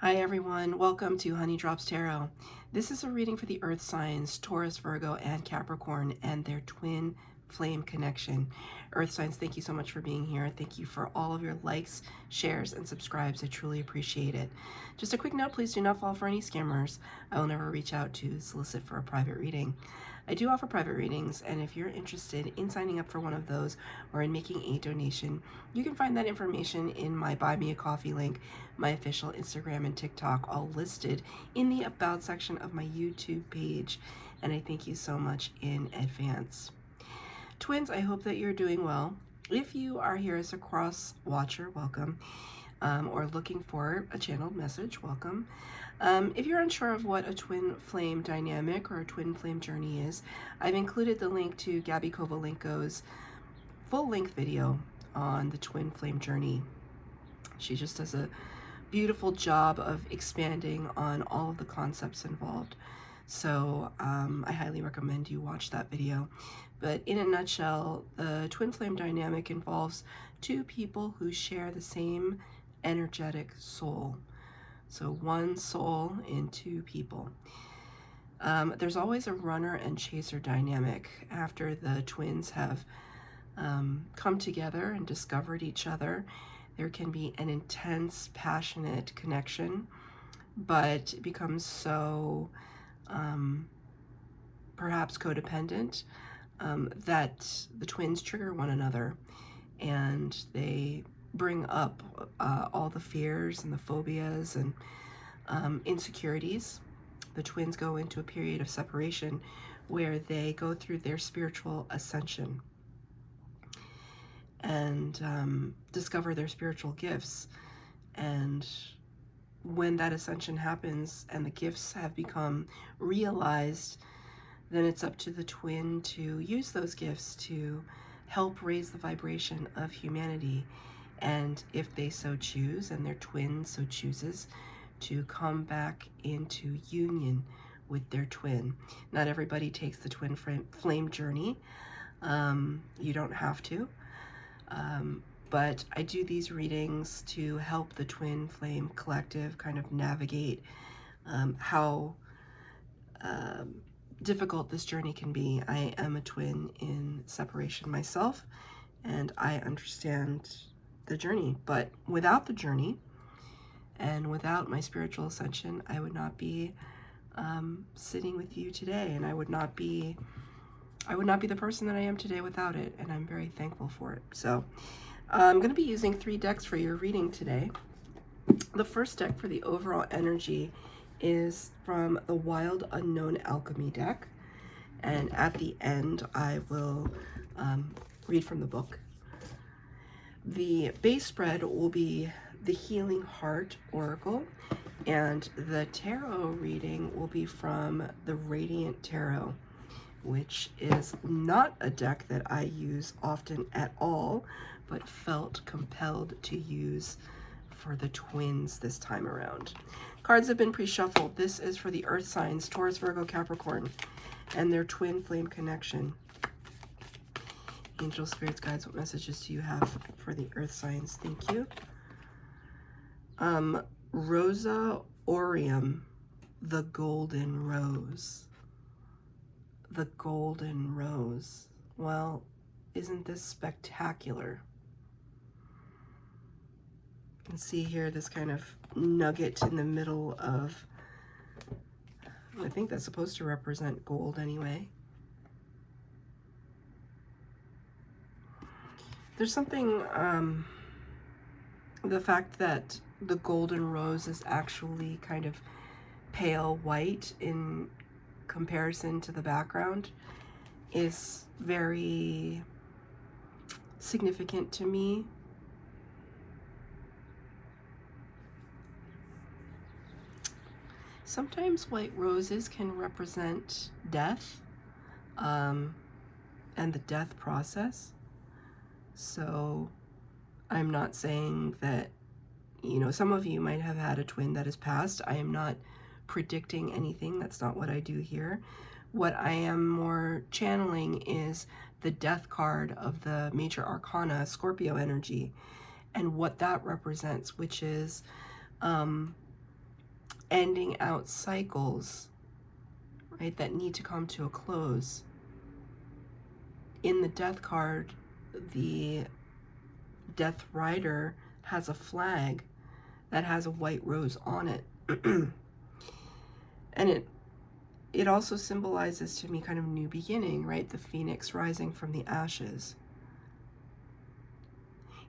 Hi everyone, welcome to Honey Drops Tarot. This is a reading for the earth signs, Taurus, Virgo, and Capricorn, and their twin flame connection. Earth signs, thank you so much for being here. Thank you for all of your likes, shares, and subscribes. I truly appreciate it. Just a quick note, please do not fall for any scammers. I will never reach out to solicit for a private reading. I do offer private readings, and if you're interested in signing up for one of those or in making a donation, you can find that information in my Buy Me a Coffee link, my official Instagram and TikTok, all listed in the About section of my YouTube page, and I thank you so much in advance. Twins, I hope that you're doing well. If you are here as a cross watcher, welcome, or looking for a channeled message, welcome. If you're unsure of what a twin flame dynamic or a twin flame journey is, I've included the link to Gabi Kovalenko's full-length video on the twin flame journey. She just does a beautiful job of expanding on all of the concepts involved. So I highly recommend you watch that video. But in a nutshell, the twin flame dynamic involves two people who share the same energetic soul. So one soul in two people. There's always a runner and chaser dynamic after the twins have come together and discovered each other. There can be an intense, passionate connection, but it becomes so perhaps codependent that the twins trigger one another, and they bring up all the fears and the phobias and insecurities. The twins go into a period of separation where they go through their spiritual ascension and discover their spiritual gifts. And when that ascension happens and the gifts have become realized, then it's up to the twin to use those gifts to help raise the vibration of humanity. And if they so choose, and their twin so chooses, to come back into union with their twin. Not everybody takes the twin flame journey. You don't have to. But I do these readings to help the twin flame collective kind of navigate how difficult this journey can be. I am a twin in separation myself, and I understand the journey. But without the journey and without my spiritual ascension, I would not be sitting with you today, and I would not be the person that I am today without it, and I'm very thankful for it. So I'm going to be using 3 decks for your reading today. The first deck for the overall energy is from the Wild Unknown Alchemy deck, and at the end I will read from the book. The base spread will be the Healing Heart Oracle, and the tarot reading will be from the Radiant Tarot, which is not a deck that I use often at all, but felt compelled to use for the twins this time around. Cards have been pre-shuffled. This is for the earth signs, Taurus, Virgo, Capricorn, and their twin flame connection. Angel, spirits, guides, what messages do you have for the earth signs? Thank you. Rosa Aureum, the Golden Rose. The Golden Rose. Well, isn't this spectacular? You can see here this kind of nugget in the middle of, I think that's supposed to represent gold anyway. There's something, the fact that the golden rose is actually kind of pale white in comparison to the background is very significant to me. Sometimes white roses can represent death and the death process. So I'm not saying that, you know, some of you might have had a twin that has passed. I am not predicting anything. That's not what I do here. What I am more channeling is the death card of the major arcana, Scorpio energy, and what that represents, which is ending out cycles, right, that need to come to a close. In the Death card, the Death Rider has a flag that has a white rose on it. And it also symbolizes to me kind of new beginning, right? The phoenix rising from the ashes.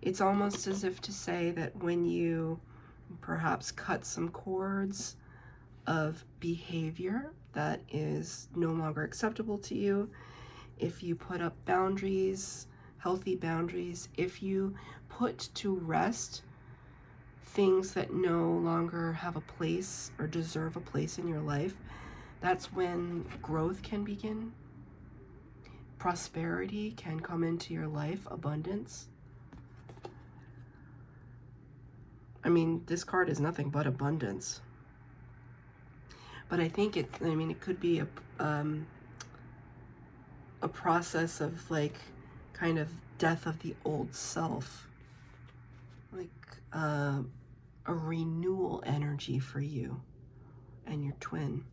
It's almost as if to say that when you perhaps cut some cords of behavior that is no longer acceptable to you, if you put up boundaries, healthy boundaries, if you put to rest things that no longer have a place or deserve a place in your life, that's when growth can begin. Prosperity can come into your life, abundance. I mean, this card is nothing but abundance. But I think it could be a process of like kind of death of the old self, like a renewal energy for you and your twin.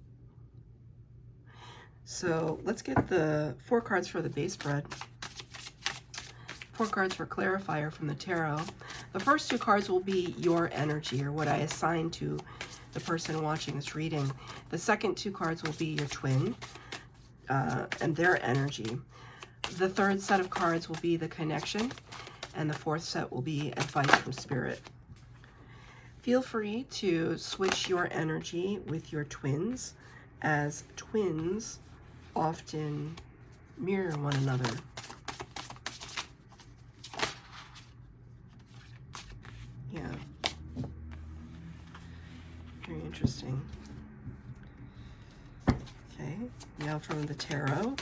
So let's get the 4 cards for the base spread. 4 cards for clarifier from the tarot. The first 2 cards will be your energy, or what I assign to the person watching this reading. The second 2 cards will be your twin and their energy. The third set of cards will be the connection, and the fourth set will be advice from spirit. Feel free to switch your energy with your twins, as twins often mirror one another. Yeah. Very interesting. Okay, now from the tarot.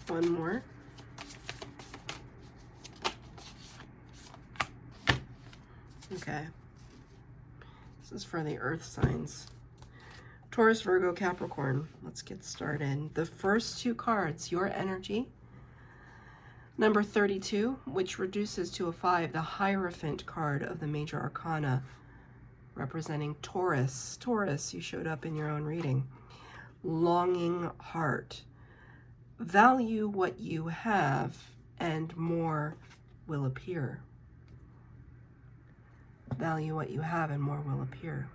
One more. Okay. This is for the earth signs. Taurus, Virgo, Capricorn. Let's get started. The first 2 cards, your energy. Number 32, which reduces to a 5, the Hierophant card of the Major Arcana, representing Taurus. Taurus, you showed up in your own reading. Longing heart. Value what you have, and more will appear. Value what you have, and more will appear.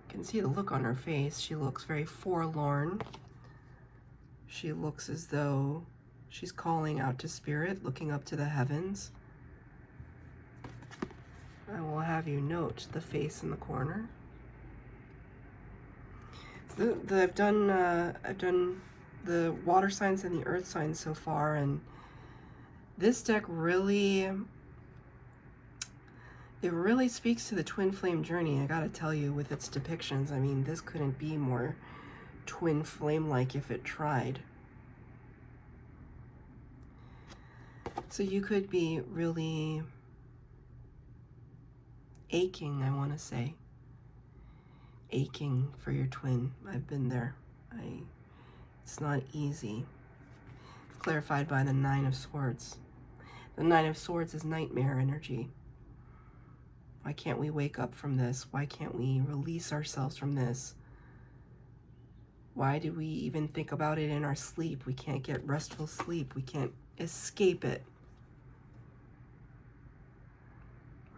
You can see the look on her face. She looks very forlorn. She looks as though she's calling out to spirit, looking up to the heavens. I will have you note the face in the corner. I've done the water signs and the earth signs so far, and this deck really speaks to the twin flame journey. I gotta tell you, with its depictions, I mean, this couldn't be more twin flame like if it tried. So you could be really aching, I want to say. Aching for your twin. I've been there. It's not easy. Clarified by the 9 of Swords. The 9 of Swords is nightmare energy. Why can't we wake up from this? Why can't we release ourselves from this? Why do we even think about it in our sleep? We can't get restful sleep. We can't escape it.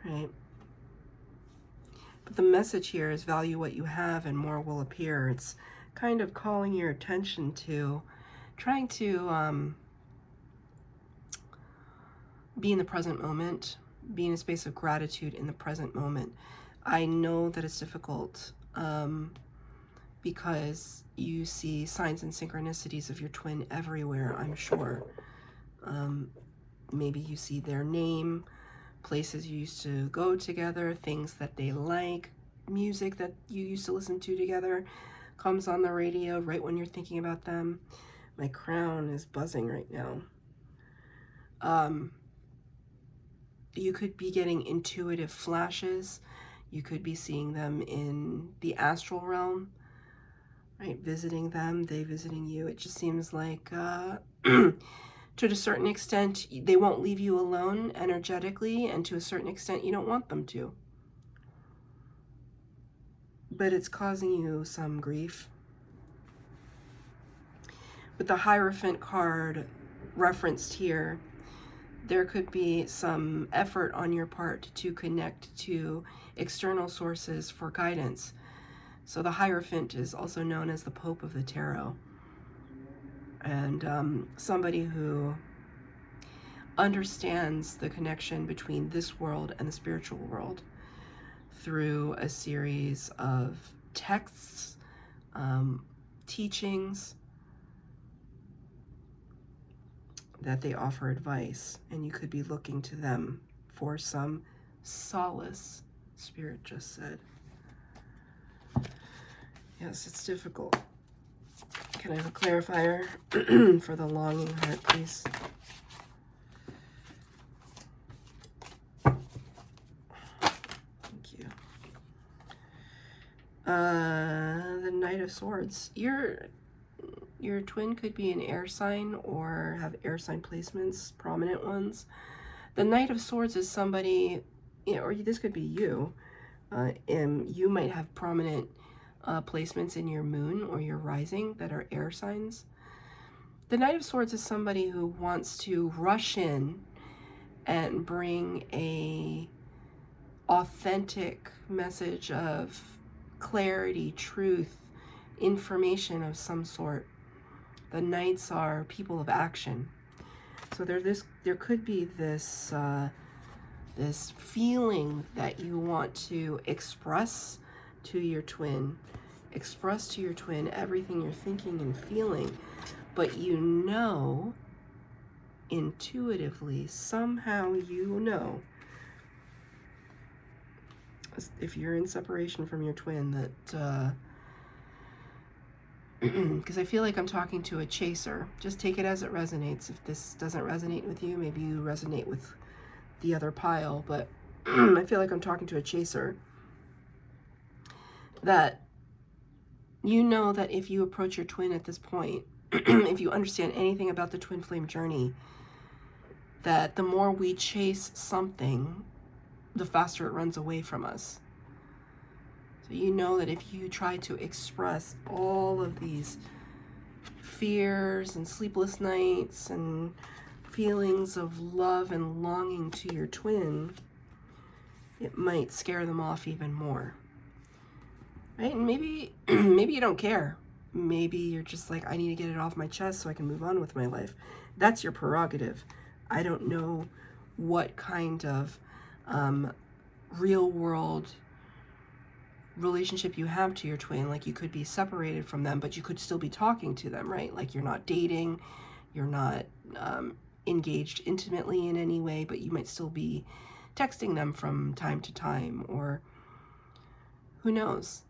Right? But the message here is value what you have and more will appear. It's kind of calling your attention to trying to be in the present moment, be in a space of gratitude in the present moment. I know that it's difficult because you see signs and synchronicities of your twin everywhere, I'm sure. Maybe you see their name, places you used to go together, things that they like, music that you used to listen to together comes on the radio right when you're thinking about them. My crown is buzzing right now. You could be getting intuitive flashes. You could be seeing them in the astral realm, right? Visiting them, they visiting you. It just seems like to a certain extent, they won't leave you alone energetically, and to a certain extent, you don't want them to. But it's causing you some grief. With the Hierophant card referenced here, there could be some effort on your part to connect to external sources for guidance. So the Hierophant is also known as the Pope of the Tarot. And somebody who understands the connection between this world and the spiritual world through a series of texts, teachings, that they offer advice, and you could be looking to them for some solace, Spirit just said. Yes, it's difficult. Can I have a clarifier for the longing heart, please? Thank you. The Knight of Swords. Your twin could be an air sign or have air sign placements, prominent ones. The Knight of Swords is somebody, or this could be you. And you might have prominent placements in your moon or your rising that are air signs. The Knight of Swords is somebody who wants to rush in and bring a authentic message of clarity, truth, information of some sort. The Knights are people of action. So there could be this this feeling that you want to express to your twin. Express to your twin everything you're thinking and feeling, but you know, intuitively, somehow you know, if you're in separation from your twin, that because I feel like I'm talking to a chaser. Just take it as it resonates. If this doesn't resonate with you, maybe you resonate with the other pile, but I feel like I'm talking to a chaser. That you know that if you approach your twin at this point, if you understand anything about the twin flame journey, that the more we chase something, the faster it runs away from us. So you know that if you try to express all of these fears and sleepless nights and feelings of love and longing to your twin, it might scare them off even more. Right? And maybe you don't care. Maybe you're just like, I need to get it off my chest so I can move on with my life. That's your prerogative. I don't know what kind of real world relationship you have to your twin. Like, you could be separated from them, but you could still be talking to them, right? Like, you're not dating, you're not engaged intimately in any way, but you might still be texting them from time to time, or who knows.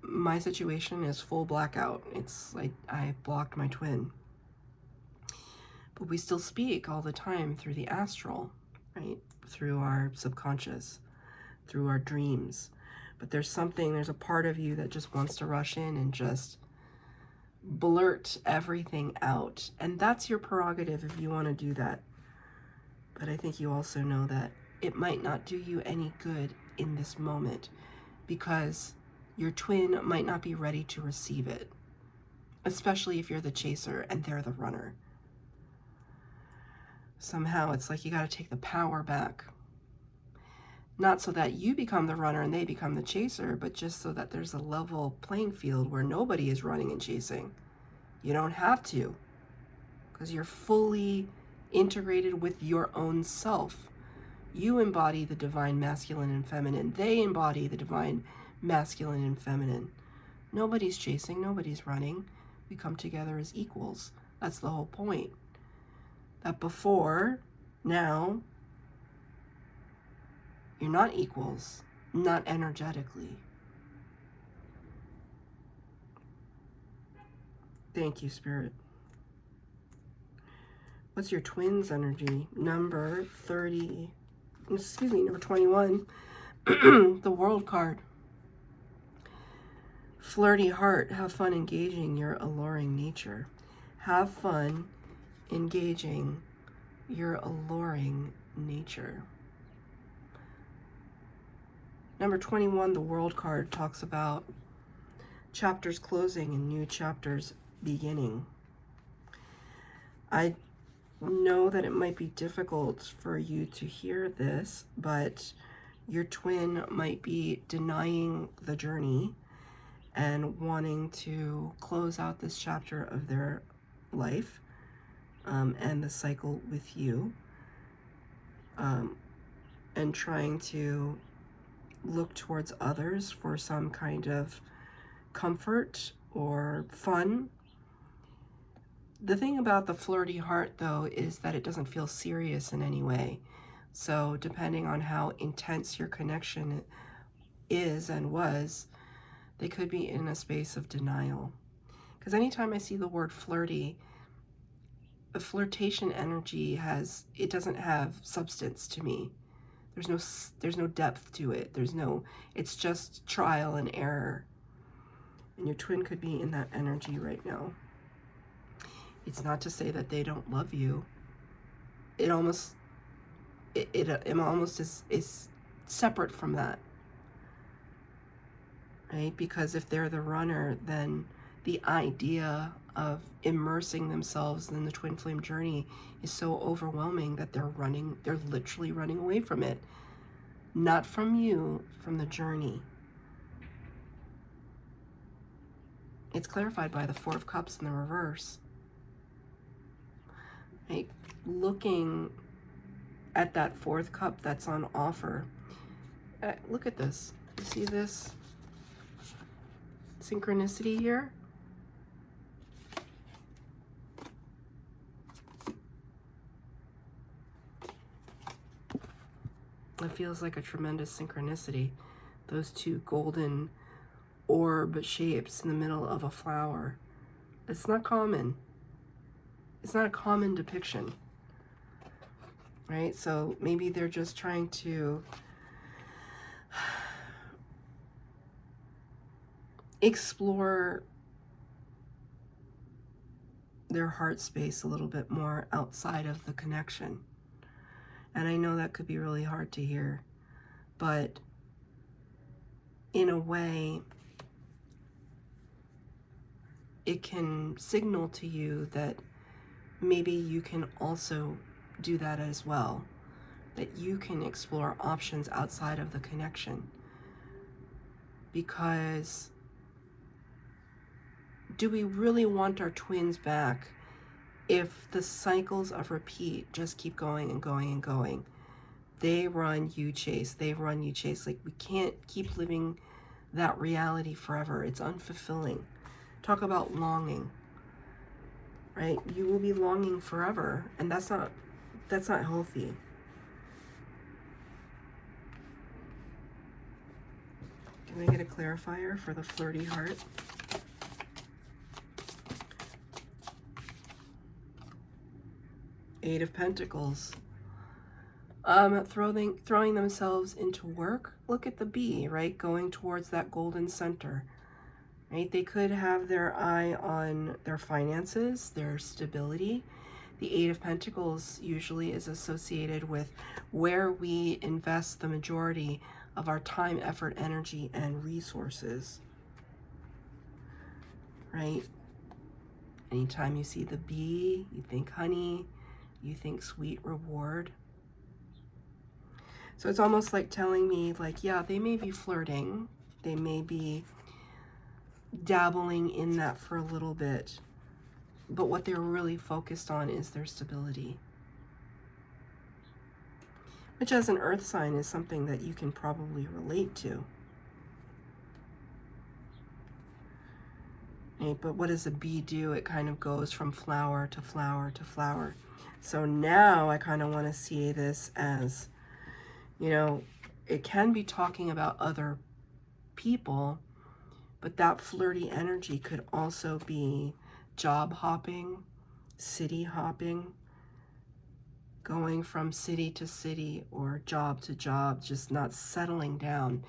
My situation is full blackout. It's like I blocked my twin, but we still speak all the time through the astral, right? Through our subconscious, through our dreams. But there's a part of you that just wants to rush in and just blurt everything out. And that's your prerogative if you want to do that. But I think you also know that it might not do you any good in this moment, because your twin might not be ready to receive it, especially if you're the chaser and they're the runner. Somehow it's like you got to take the power back. Not so that you become the runner and they become the chaser, but just so that there's a level playing field where nobody is running and chasing. You don't have to, because you're fully integrated with your own self. You embody the divine masculine and feminine. They embody the divine masculine and feminine. Nobody's chasing, nobody's running. We come together as equals. That's the whole point. That before, now, you're not equals, not energetically. Thank you, Spirit. What's your twins energy? Number 30, excuse me, number 21, the World card. Flirty heart, have fun engaging your alluring nature. Have fun engaging your alluring nature. Number 21, the World card, talks about chapters closing and new chapters beginning. I know that it might be difficult for you to hear this, but your twin might be denying the journey and wanting to close out this chapter of their life and the cycle with you, and trying to look towards others for some kind of comfort or fun. The thing about the flirty heart, though, is that it doesn't feel serious in any way. So depending on how intense your connection is and was, they could be in a space of denial. Because anytime I see the word flirty, the flirtation energy it doesn't have substance to me. There's no depth to it. It's just trial and error. And your twin could be in that energy right now. It's not to say that they don't love you. It almost is separate from that, right? Because if they're the runner, then the idea of immersing themselves in the twin flame journey is so overwhelming that they're literally running away from it. Not from you, from the journey. It's clarified by the Four of Cups in the reverse. Right? Looking at that fourth cup that's on offer. Look at this. You see this synchronicity here? It feels like a tremendous synchronicity. Those two golden orb shapes in the middle of a flower. It's not common. It's not a common depiction, right? So maybe they're just trying to explore their heart space a little bit more outside of the connection. And I know that could be really hard to hear, but in a way, it can signal to you that maybe you can also do that as well, that you can explore options outside of the connection. Because do we really want our twins back if the cycles of repeat just keep going and going and going? They run, you chase, they run, you chase. Like, we can't keep living that reality forever. It's unfulfilling. Talk about longing. Right? You will be longing forever, and that's not healthy. Can I get a clarifier for the flirty heart? Eight of Pentacles. Throwing themselves into work. Look at the bee, right? Going towards that golden center. Right? They could have their eye on their finances, their stability. The Eight of Pentacles usually is associated with where we invest the majority of our time, effort, energy, and resources. Right? Anytime you see the bee, you think honey, you think sweet reward. So it's almost like telling me, like, yeah, they may be flirting. They may be dabbling in that for a little bit, but what they're really focused on is their stability, which as an earth sign is something that you can probably relate to. Right? But what does a bee do? It kind of goes from flower to flower to flower. So now I kind of want to see this as, you know, it can be talking about other people, but that flirty energy could also be job hopping, city hopping, going from city to city or job to job, just not settling down.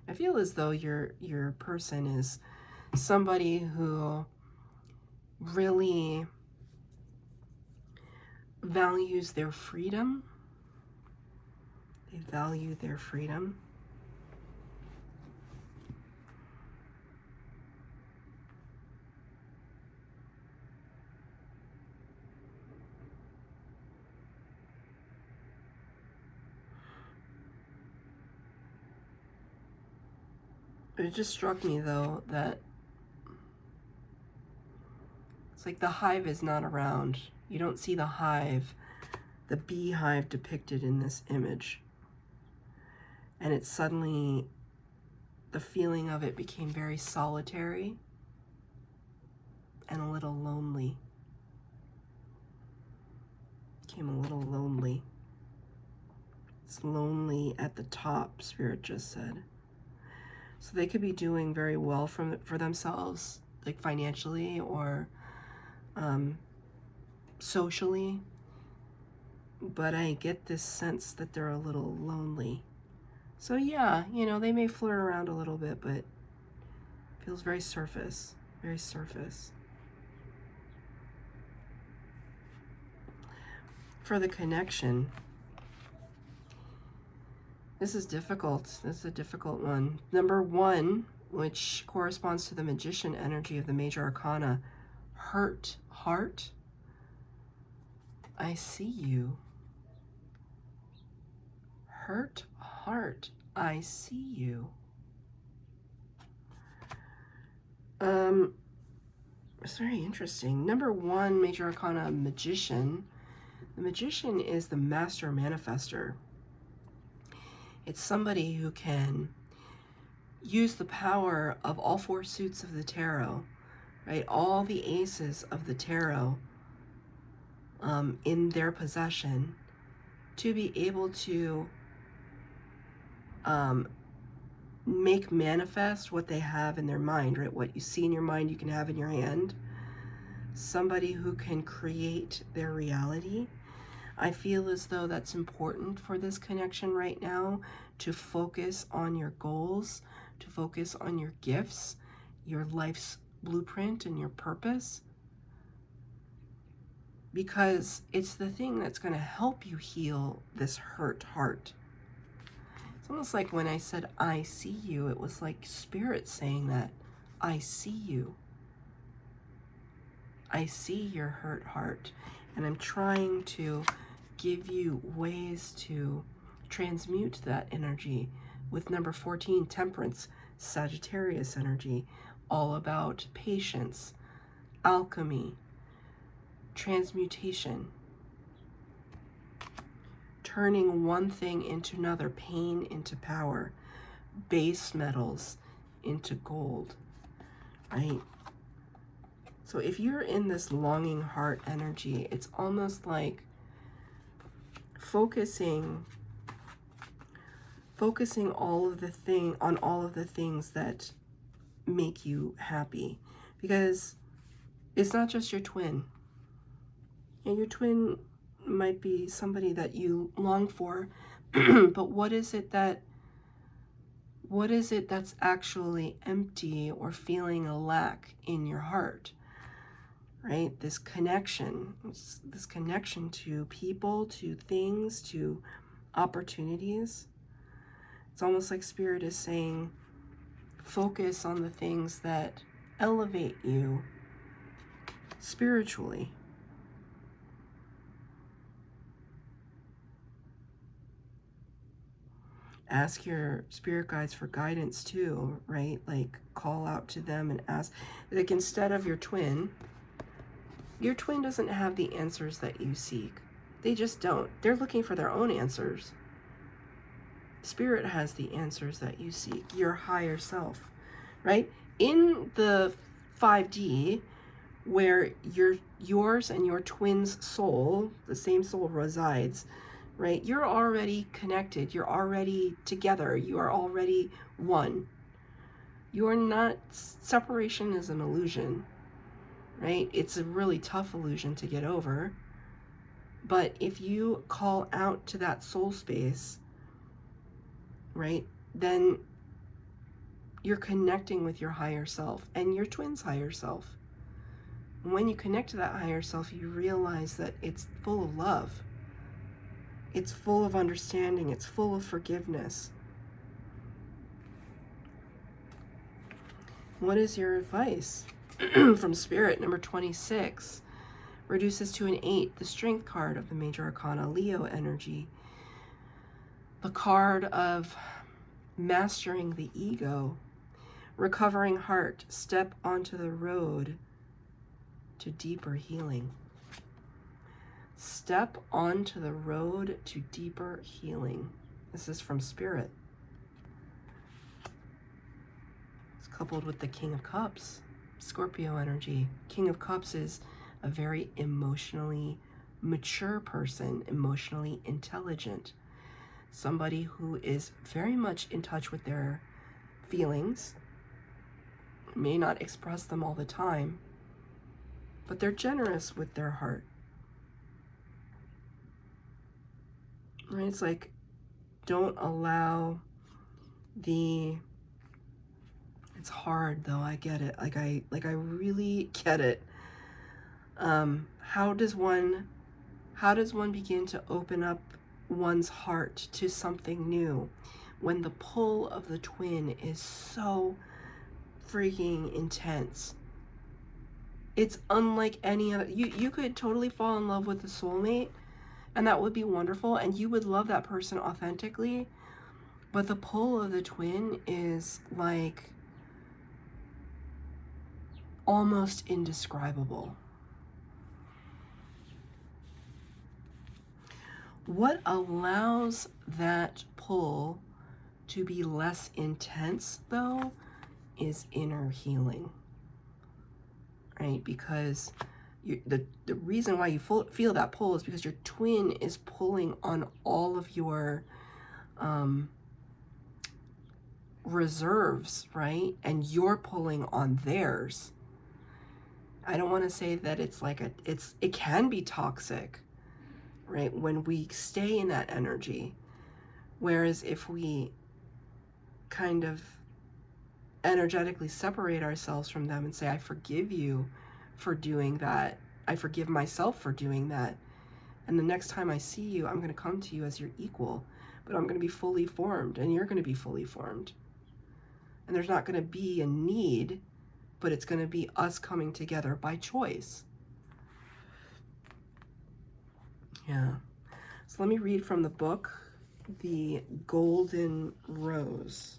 I feel as though your person is somebody who really values their freedom. They value their freedom. It just struck me, though, that it's like the hive is not around. You don't see the hive, the beehive depicted in this image. And it suddenly, the feeling of it became very solitary and a little lonely. Became a little lonely. It's lonely at the top, Spirit just said. So they could be doing very well for themselves, like financially or socially. But I get this sense that they're a little lonely. So yeah, you know, they may flirt around a little bit, but it feels very surface, very surface. For the connection, this is difficult. This is a difficult one. Number 1, which corresponds to the magician energy of the major arcana, hurt heart. I see you. Hurt heart. I see you. It's very interesting. Number 1, major arcana, magician. The magician is the master manifester. It's somebody who can use the power of all 4 suits of the tarot, right? All the aces of the tarot in their possession to be able to make manifest what they have in their mind, right? What you see in your mind, you can have in your hand. Somebody who can create their reality. I feel as though that's important for this connection right now, to focus on your goals, to focus on your gifts, your life's blueprint and your purpose, because it's the thing that's going to help you heal this hurt heart. It's almost like when I said, I see you, it was like Spirit saying that, I see you. I see your hurt heart, and I'm trying to give you ways to transmute that energy with number 14, Temperance, Sagittarius energy, all about patience, alchemy, transmutation, turning one thing into another, pain into power, base metals into gold, right? So if you're in this longing heart energy, it's almost like focusing all of the things that make you happy, because it's not just your twin. And your twin might be somebody that you long for, but what is it that's actually empty or feeling a lack in your heart? Right? This connection to people, to things, to opportunities. It's almost like Spirit is saying, focus on the things that elevate you spiritually. Ask your spirit guides for guidance too, right? Like call out to them and ask. Like instead of your twin doesn't have the answers that you seek. They just don't. They're looking for their own answers. Spirit has the answers that you seek, your higher self, right? In the 5D, where yours and your twin's soul, the same soul resides, right? You're already connected. You're already together. You are already one. You're not, separation is an illusion, right? It's a really tough illusion to get over. But if you call out to that soul space, right, then you're connecting with your higher self and your twin's higher self. And when you connect to that higher self, you realize that it's full of love. It's full of understanding. It's full of forgiveness. What is your advice? From Spirit, number 26. Reduces to an 8, the Strength card of the Major Arcana, Leo energy. The card of mastering the ego, recovering heart, step onto the road to deeper healing. Step onto the road to deeper healing. This is from Spirit. It's coupled with the King of Cups, Scorpio energy. King of Cups is a very emotionally mature person, emotionally intelligent. Somebody who is very much in touch with their feelings, may not express them all the time, but they're generous with their heart. Right? It's like, don't allow the, it's hard though, I get it. Like I really get it. How does one begin to open up one's heart to something new when the pull of the twin is so freaking intense? It's unlike any other. You could totally fall in love with a soulmate, and that would be wonderful, and you would love that person authentically, but the pull of the twin is like almost indescribable. What allows that pull to be less intense, though, is inner healing, right? Because the reason why you feel that pull is because your twin is pulling on all of your reserves, right? And you're pulling on theirs. I don't want to say that it's like it can be toxic, right? When we stay in that energy. Whereas if we kind of energetically separate ourselves from them and say, I forgive you for doing that. I forgive myself for doing that. And the next time I see you, I'm going to come to you as your equal, but I'm going to be fully formed and you're going to be fully formed. And there's not going to be a need, but it's going to be us coming together by choice. Yeah. So let me read from the book, The Golden Rose.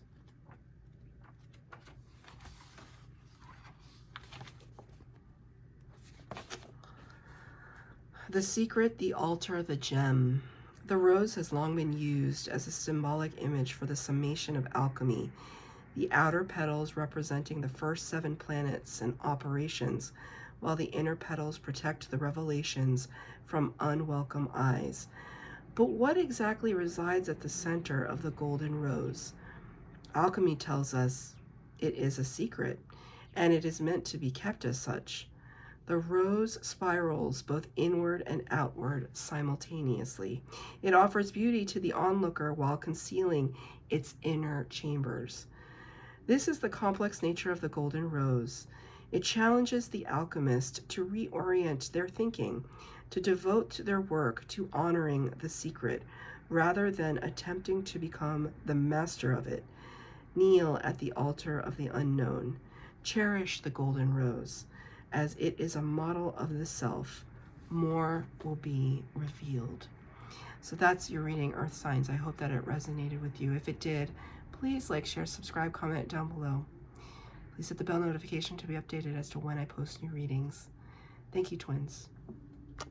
The secret, the altar, the gem. The rose has long been used as a symbolic image for the summation of alchemy, the outer petals representing the first 7 planets and operations, while the inner petals protect the revelations from unwelcome eyes. But what exactly resides at the center of the golden rose? Alchemy tells us it is a secret, and it is meant to be kept as such. The rose spirals both inward and outward simultaneously. It offers beauty to the onlooker while concealing its inner chambers. This is the complex nature of the golden rose. It challenges the alchemist to reorient their thinking, to devote their work to honoring the secret, rather than attempting to become the master of it. Kneel at the altar of the unknown. Cherish the golden rose, as it is a model of the self. More will be revealed. So that's your reading, Earth Signs. I hope that it resonated with you. If it did, please like, share, subscribe, comment down below. Please hit the bell notification to be updated as to when I post new readings. Thank you, twins.